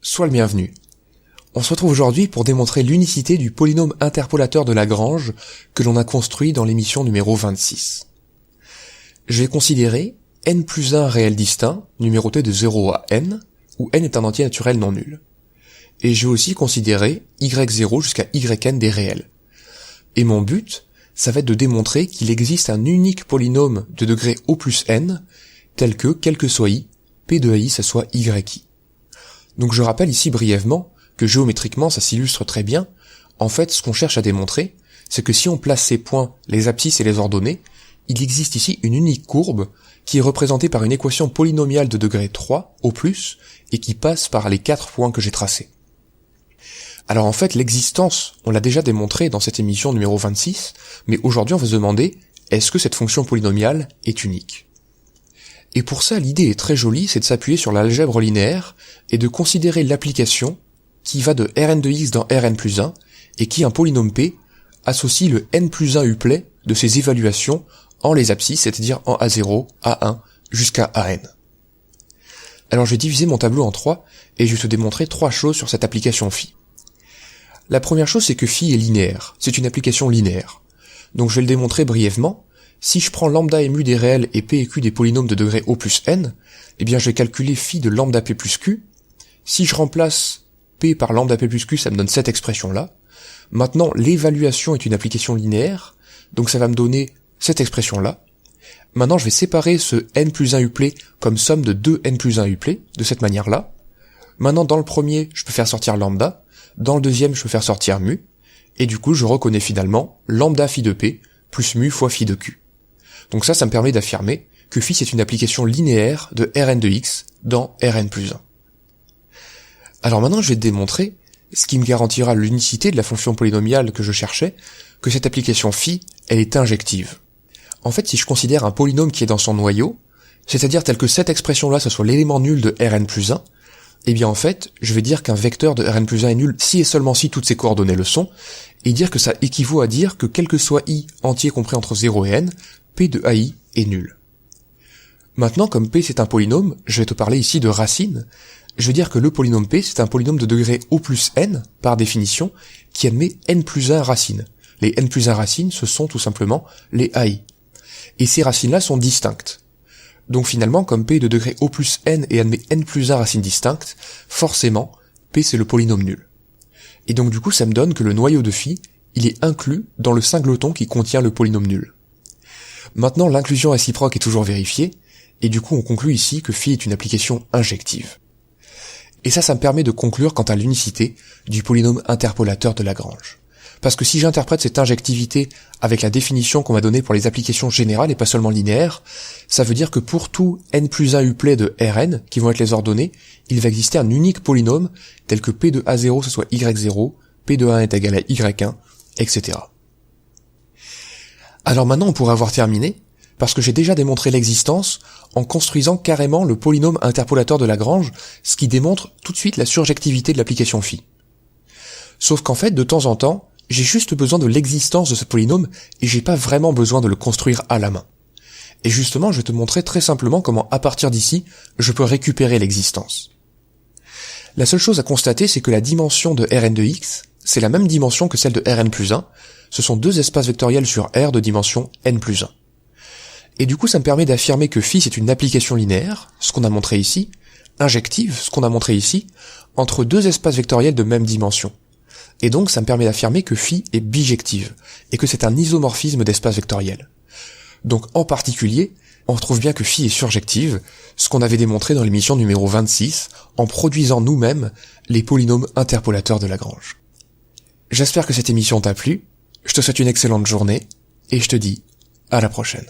sois le bienvenu. On se retrouve aujourd'hui pour démontrer l'unicité du polynôme interpolateur de Lagrange que l'on a construit dans l'émission numéro 26. Je vais considérer n plus 1 réel distinct, numéroté de 0 à n, où n est un entier naturel non nul. Et je vais aussi considérer y0 jusqu'à yn des réels. Et mon but, ça va être de démontrer qu'il existe un unique polynôme de degré O plus n, tel que, quel que soit i, p de i, ça soit yi. Donc je rappelle ici brièvement que géométriquement ça s'illustre très bien. En fait, ce qu'on cherche à démontrer, c'est que si on place ces points, les abscisses et les ordonnées, il existe ici une unique courbe qui est représentée par une équation polynomiale de degré 3, O+, et qui passe par les 4 points que j'ai tracés. Alors en fait, l'existence, on l'a déjà démontré dans cette émission numéro 26, mais aujourd'hui on va se demander, est-ce que cette fonction polynomiale est unique ? Et pour ça, l'idée est très jolie, c'est de s'appuyer sur l'algèbre linéaire et de considérer l'application qui va de Rn de x dans Rn plus 1 et qui, un polynôme P, associe le n plus 1 uplet de ses évaluations en les abscisses, c'est-à-dire en A0, A1, jusqu'à An. Alors je vais diviser mon tableau en 3 et je vais te démontrer 3 choses sur cette application phi. La première chose, c'est que phi est linéaire, c'est une application linéaire. Donc je vais le démontrer brièvement. Si je prends lambda et mu des réels et p et q des polynômes de degré O plus n, eh bien je vais calculer phi de lambda p plus q. Si je remplace p par lambda p plus q, ça me donne cette expression-là. Maintenant, l'évaluation est une application linéaire, donc ça va me donner cette expression-là. Maintenant, je vais séparer ce n plus 1 uplet comme somme de 2 n plus 1 uplet, de cette manière-là. Maintenant, dans le premier, je peux faire sortir lambda, dans le deuxième, je peux faire sortir mu, et du coup, je reconnais finalement lambda phi de p plus mu fois phi de q. Donc ça me permet d'affirmer que phi c'est une application linéaire de Rn de x dans Rn plus 1. Alors maintenant, je vais te démontrer, ce qui me garantira l'unicité de la fonction polynomiale que je cherchais, que cette application phi, elle est injective. En fait, si je considère un polynôme qui est dans son noyau, c'est-à-dire tel que cette expression-là, ce soit l'élément nul de Rn plus 1, eh bien en fait, je vais dire qu'un vecteur de Rn plus 1 est nul si et seulement si toutes ses coordonnées le sont, et dire que ça équivaut à dire que quel que soit i entier compris entre 0 et n, p de ai est nul. Maintenant, comme p c'est un polynôme, je vais te parler ici de racine. Je veux dire que le polynôme p c'est un polynôme de degré O plus n, par définition, qui admet n plus 1 racines. Les n plus 1 racines, ce sont tout simplement les ai. Et ces racines-là sont distinctes. Donc finalement, comme p est de degré O plus n et admet n plus 1 racines distinctes, forcément, p c'est le polynôme nul. Et donc du coup, ça me donne que le noyau de phi, il est inclus dans le singleton qui contient le polynôme nul. Maintenant, l'inclusion réciproque est toujours vérifiée, et du coup on conclut ici que phi est une application injective. Et ça me permet de conclure quant à l'unicité du polynôme interpolateur de Lagrange. Parce que si j'interprète cette injectivité avec la définition qu'on m'a donnée pour les applications générales et pas seulement linéaires, ça veut dire que pour tout n plus 1 uplet de Rn, qui vont être les ordonnées, il va exister un unique polynôme tel que p de A0 ce soit y0, p de A1 est égal à y1, etc. Alors maintenant on pourrait avoir terminé, parce que j'ai déjà démontré l'existence en construisant carrément le polynôme interpolateur de Lagrange, ce qui démontre tout de suite la surjectivité de l'application phi. Sauf qu'en fait, de temps en temps, j'ai juste besoin de l'existence de ce polynôme et j'ai pas vraiment besoin de le construire à la main. Et justement, je vais te montrer très simplement comment, à partir d'ici, je peux récupérer l'existence. La seule chose à constater, c'est que la dimension de Rn de x, c'est la même dimension que celle de Rn plus 1, ce sont deux espaces vectoriels sur R de dimension n plus 1. Et du coup, ça me permet d'affirmer que phi c'est une application linéaire, ce qu'on a montré ici, injective, ce qu'on a montré ici, entre deux espaces vectoriels de même dimension. Et donc, ça me permet d'affirmer que phi est bijective, et que c'est un isomorphisme d'espaces vectoriels. Donc, en particulier, on retrouve bien que phi est surjective, ce qu'on avait démontré dans l'émission numéro 26, en produisant nous-mêmes les polynômes interpolateurs de Lagrange. J'espère que cette émission t'a plu, je te souhaite une excellente journée, et je te dis à la prochaine.